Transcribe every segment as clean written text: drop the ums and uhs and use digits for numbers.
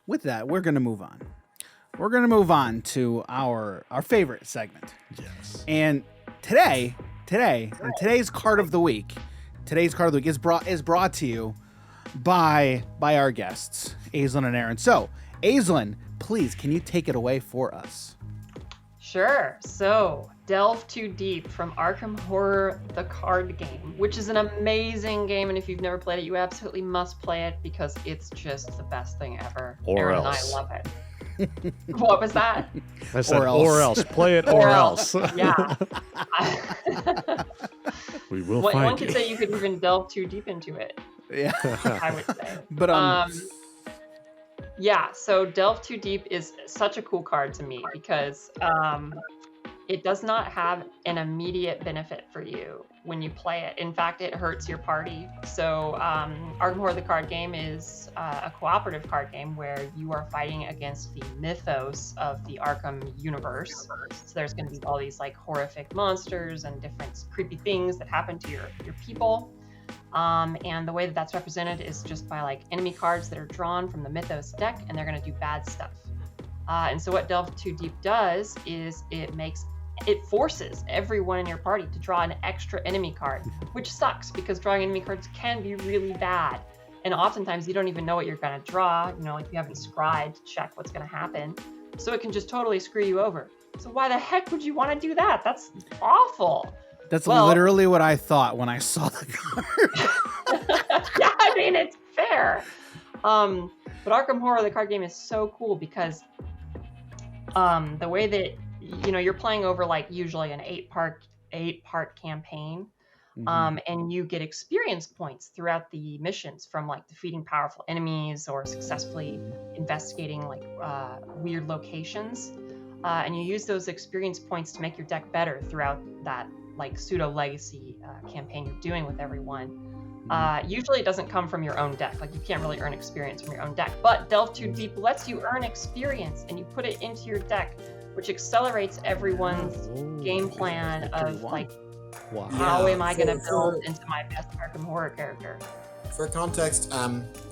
with that, we're going to move on. We're going to move on to our favorite segment. Yes. And today's card of the week is brought to you by our guests, Aislinn and Aaron. So, Aislinn, please, can you take it away for us? Sure. So, Delve Too Deep from Arkham Horror, the card game, which is an amazing game, and if you've never played it, you absolutely must play it because it's just the best thing ever. Or Aaron else. and I love it. What was that? I said, or else. Play it or else. Yeah. We will One find could you. say you could even delve too deep into it, Yeah. I would say. But Yeah, so Delve Too Deep is such a cool card to me because it does not have an immediate benefit for you when you play it. In fact, it hurts your party. So Arkham Horror, the card game, is a cooperative card game where you are fighting against the mythos of the Arkham universe. So there's going to be all these like horrific monsters and different creepy things that happen to your people. And the way that that's represented is just by like enemy cards that are drawn from the Mythos deck, and they're going to do bad stuff. And so what Delve Too Deep does is it forces everyone in your party to draw an extra enemy card, which sucks because drawing enemy cards can be really bad. And oftentimes you don't even know what you're going to draw, like you haven't scried to check what's going to happen. So it can just totally screw you over. So why the heck would you want to do that? That's awful. that's literally what I thought when I saw the card. Yeah, I mean, it's fair. But Arkham Horror, the card game, is so cool because the way that you're playing over like usually an eight part campaign, and you get experience points throughout the missions from like defeating powerful enemies or successfully investigating like weird locations, and you use those experience points to make your deck better throughout that like pseudo legacy campaign you're doing with everyone. Usually it doesn't come from your own deck. Like you can't really earn experience from your own deck, but Delve Too Deep lets you earn experience and you put it into your deck, which accelerates everyone's game plan of like, Wow. how am I going to for- build into my best Arkham Horror character? For context,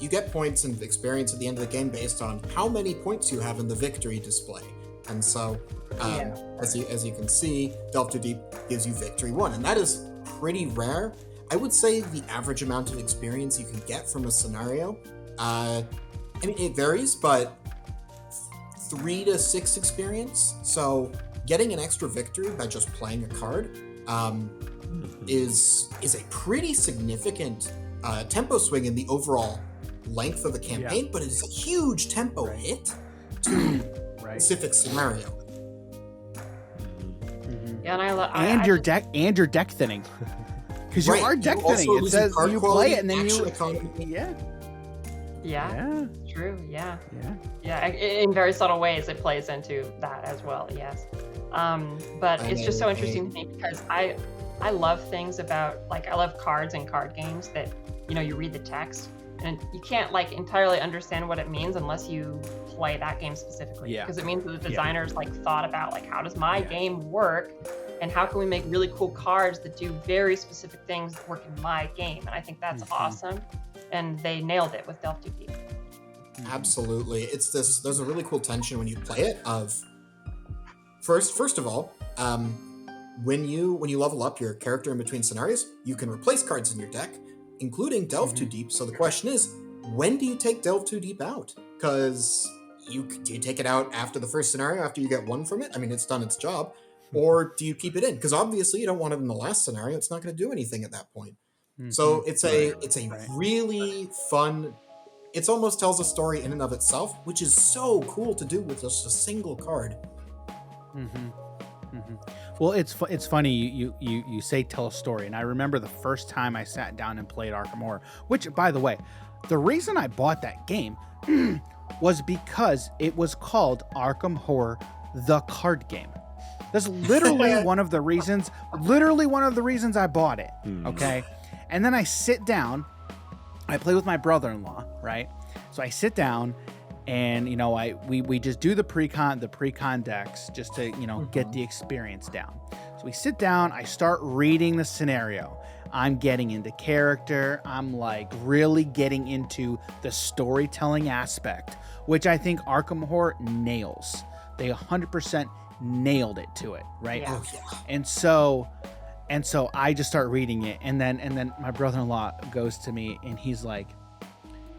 you get points and experience at the end of the game based on how many points you have in the victory display. And so, as you can see, Delve Too Deep gives you victory 1, and that is pretty rare. I would say the average amount of experience you can get from a scenario, I mean, it varies, but 3 to 6 experience. So getting an extra victory by just playing a card is a pretty significant tempo swing in the overall length of the campaign, but it's a huge tempo hit to a specific scenario. Yeah, and I love Your deck thinning. Because you are deck You also thinning. It lose says card you quality, play it and then action you. economy. Yeah, true. Yeah, in very subtle ways it plays into that as well. Yes, but it's just so interesting to me because I love things about like I love cards and card games that you read the text and you can't like entirely understand what it means unless you play that game specifically. Because it means that the designers like thought about like how does my game work and how can we make really cool cards that do very specific things that work in my game, and I think that's awesome. And they nailed it with Delve Too Deep. Absolutely. There's a really cool tension when you play it of first of all, when you level up your character in between scenarios, you can replace cards in your deck, including Delve Too Deep. So the question is, when do you take Delve Too Deep out? Because do you take it out after the first scenario, after you get 1 from it? I mean, it's done its job. Or do you keep it in? Because obviously you don't want it in the last scenario. It's not going to do anything at that point. So it's a really fun. It almost tells a story in and of itself, which is so cool to do with just a single card. Well, it's funny you say tell a story, and I remember the first time I sat down and played Arkham Horror, which, by the way, the reason I bought that game was because it was called Arkham Horror, the card game. That's literally one of the reasons I bought it. Okay. And then I sit down, I play with my brother-in-law, right? So I sit down and, we just do the pre-con decks just to, get the experience down. So we sit down, I start reading the scenario. I'm getting into character. I'm like really getting into the storytelling aspect which I think Arkham Horror nails. They 100% nailed it to it, right? Yeah. Oh yeah. And so I just start reading it, and then my brother-in-law goes to me and he's like,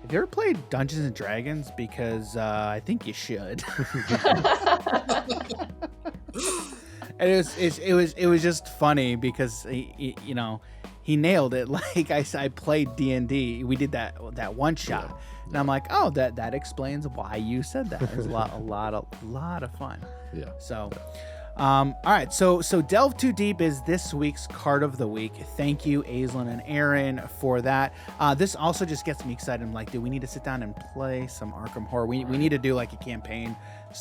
"Have you ever played Dungeons and Dragons? Because I think you should." And it was just funny because he he nailed it. Like I played D&D. We did that one shot, Yeah. and I'm like, oh, that explains why you said that. It was a lot of fun. Yeah. So, all right. So Delve Too Deep is this week's card of the week. Thank you, Aislinn and Aaron, for that. This also just gets me excited. I'm like, do we need to sit down and play some Arkham Horror? We need to do like a campaign